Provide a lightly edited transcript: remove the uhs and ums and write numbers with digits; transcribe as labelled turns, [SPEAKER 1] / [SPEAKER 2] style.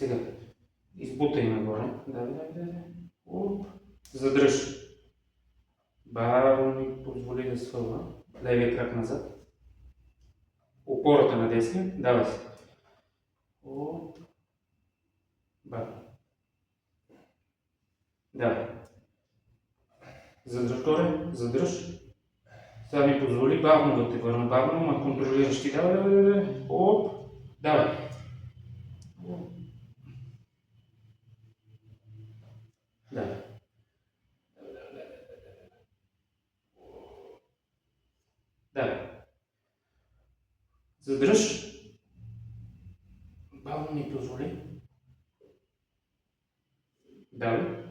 [SPEAKER 1] Сега. Избутай нагоре. Давай. Оп. Задръж. Бавно ми позволи да свъва. Левия крак назад. Опората на десния. Давай се. Оп. Бавно. Давай. Задръж горе. Задръж. Сега ми позволи бавно да те върна. Бавно, ма контролираш ти. Давай. Оп. Давай. Давай. Давай. Задръж. Бавно ми позволи. Давай.